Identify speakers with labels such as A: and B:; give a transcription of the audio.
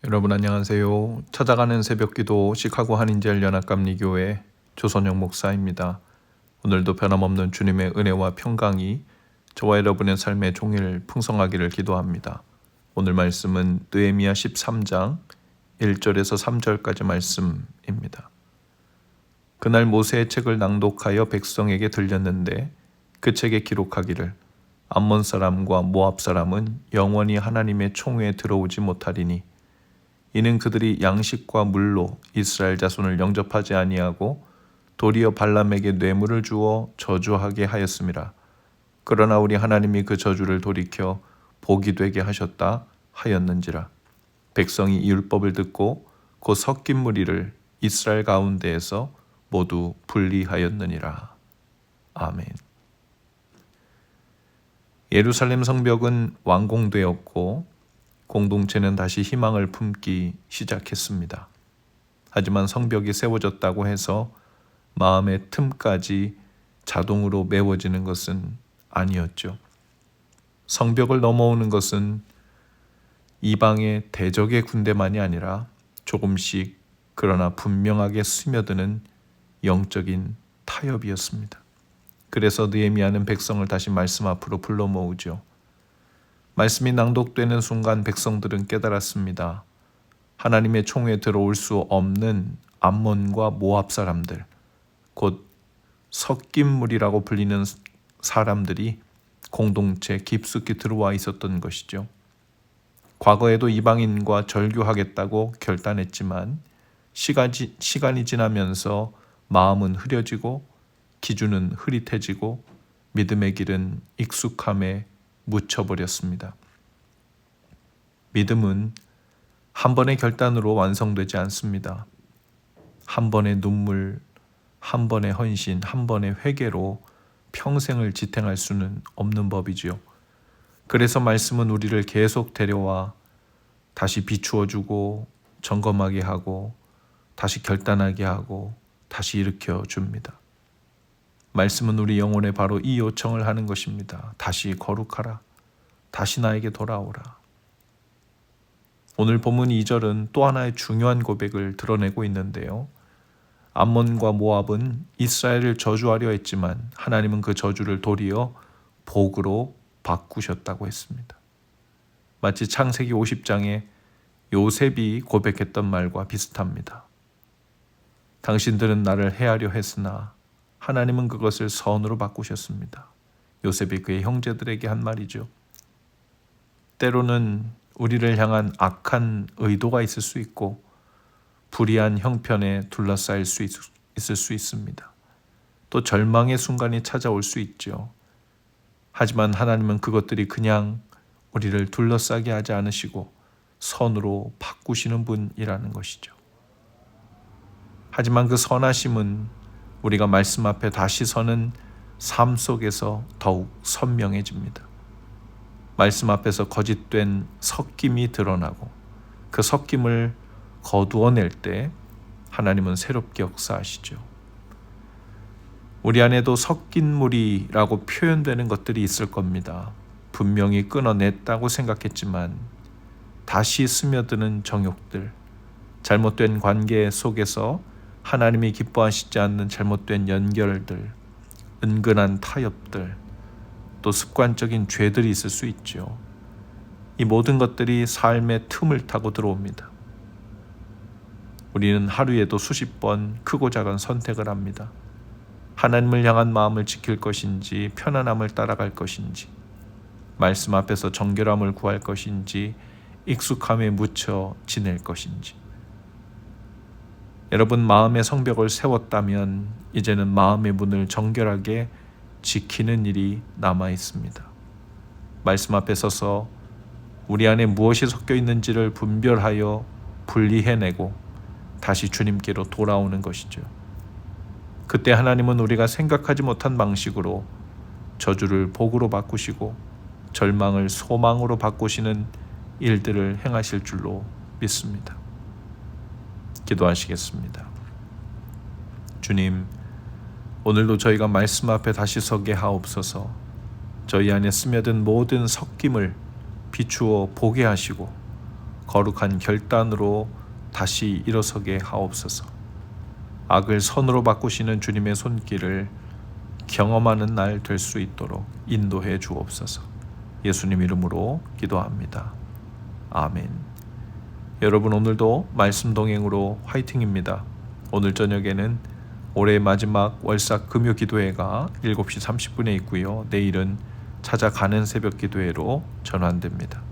A: 여러분 안녕하세요. 찾아가는 새벽기도 시카고 한인제일연합감리교회 조선영 목사입니다. 오늘도 변함없는 주님의 은혜와 평강이 저와 여러분의 삶의 종일 풍성하기를 기도합니다. 오늘 말씀은 느헤미야 13장 1절에서 3절까지 말씀입니다. 그날 모세의 책을 낭독하여 백성에게 들렸는데 그 책에 기록하기를 암몬 사람과 모압 사람은 영원히 하나님의 총회에 들어오지 못하리니 이는 그들이 양식과 물로 이스라엘 자손을 영접하지 아니하고 도리어 발람에게 뇌물을 주어 저주하게 하였음이라. 그러나 우리 하나님이 그 저주를 돌이켜 복이 되게 하셨다 하였는지라. 백성이 이 율법을 듣고 곧 섞인 무리를 이스라엘 가운데에서 모두 분리하였느니라. 아멘. 예루살렘 성벽은 완공되었고 공동체는 다시 희망을 품기 시작했습니다. 하지만 성벽이 세워졌다고 해서 마음의 틈까지 자동으로 메워지는 것은 아니었죠. 성벽을 넘어오는 것은 이방의 대적의 군대만이 아니라 조금씩 그러나 분명하게 스며드는 영적인 타협이었습니다. 그래서 느헤미야는 백성을 다시 말씀 앞으로 불러 모으죠. 말씀이 낭독되는 순간 백성들은 깨달았습니다. 하나님의 총회에 들어올 수 없는 암몬과 모압 사람들, 곧 섞인 무리라고 불리는 사람들이 공동체 깊숙이 들어와 있었던 것이죠. 과거에도 이방인과 절교하겠다고 결단했지만 시간이 지나면서 마음은 흐려지고 기준은 흐릿해지고 믿음의 길은 익숙함에 묻혀버렸습니다. 믿음은 한 번의 결단으로 완성되지 않습니다. 한 번의 눈물, 한 번의 헌신, 한 번의 회개로 평생을 지탱할 수는 없는 법이지요. 그래서 말씀은 우리를 계속 데려와 다시 비추어주고 점검하게 하고 다시 결단하게 하고 다시 일으켜 줍니다. 말씀은 우리 영혼에 바로 이 요청을 하는 것입니다. 다시 거룩하라. 다시 나에게 돌아오라. 오늘 본문 2절은 또 하나의 중요한 고백을 드러내고 있는데요. 암몬과 모압은 이스라엘을 저주하려 했지만 하나님은 그 저주를 도리어 복으로 바꾸셨다고 했습니다. 마치 창세기 50장에 요셉이 고백했던 말과 비슷합니다. 당신들은 나를 해하려 했으나 하나님은 그것을 선으로 바꾸셨습니다. 요셉이 그의 형제들에게 한 말이죠. 때로는 우리를 향한 악한 의도가 있을 수 있고 불의한 형편에 둘러싸일 수 있을 수 있습니다. 또 절망의 순간이 찾아올 수 있죠. 하지만 하나님은 그것들이 그냥 우리를 둘러싸게 하지 않으시고 선으로 바꾸시는 분이라는 것이죠. 하지만 그 선하심은 우리가 말씀 앞에 다시 서는 삶 속에서 더욱 선명해집니다. 말씀 앞에서 거짓된 섞임이 드러나고 그 섞임을 거두어낼 때 하나님은 새롭게 역사하시죠. 우리 안에도 섞인 물이라고 표현되는 것들이 있을 겁니다. 분명히 끊어냈다고 생각했지만 다시 스며드는 정욕들, 잘못된 관계 속에서 하나님이 기뻐하시지 않는 잘못된 연결들, 은근한 타협들, 또 습관적인 죄들이 있을 수 있죠. 이 모든 것들이 삶의 틈을 타고 들어옵니다. 우리는 하루에도 수십 번 크고 작은 선택을 합니다. 하나님을 향한 마음을 지킬 것인지, 편안함을 따라갈 것인지, 말씀 앞에서 정결함을 구할 것인지, 익숙함에 묻혀 지낼 것인지. 여러분 마음의 성벽을 세웠다면 이제는 마음의 문을 정결하게 지키는 일이 남아 있습니다. 말씀 앞에 서서 우리 안에 무엇이 섞여 있는지를 분별하여 분리해내고 다시 주님께로 돌아오는 것이죠. 그때 하나님은 우리가 생각하지 못한 방식으로 저주를 복으로 바꾸시고 절망을 소망으로 바꾸시는 일들을 행하실 줄로 믿습니다. 기도하시겠습니다. 주님, 오늘도 저희가 말씀 앞에 다시 서게 하옵소서. 저희 안에 스며든 모든 섞임을 비추어 보게 하시고 거룩한 결단으로 다시 일어서게 하옵소서. 악을 선으로 바꾸시는 주님의 손길을 경험하는 날 될 수 있도록 인도해 주옵소서. 예수님 이름으로 기도합니다. 아멘. 여러분, 오늘도 말씀 동행으로 화이팅입니다. 오늘 저녁에는 올해 마지막 월삭 금요 기도회가 7시 30분에 있고요. 내일은 찾아가는 새벽 기도회로 전환됩니다.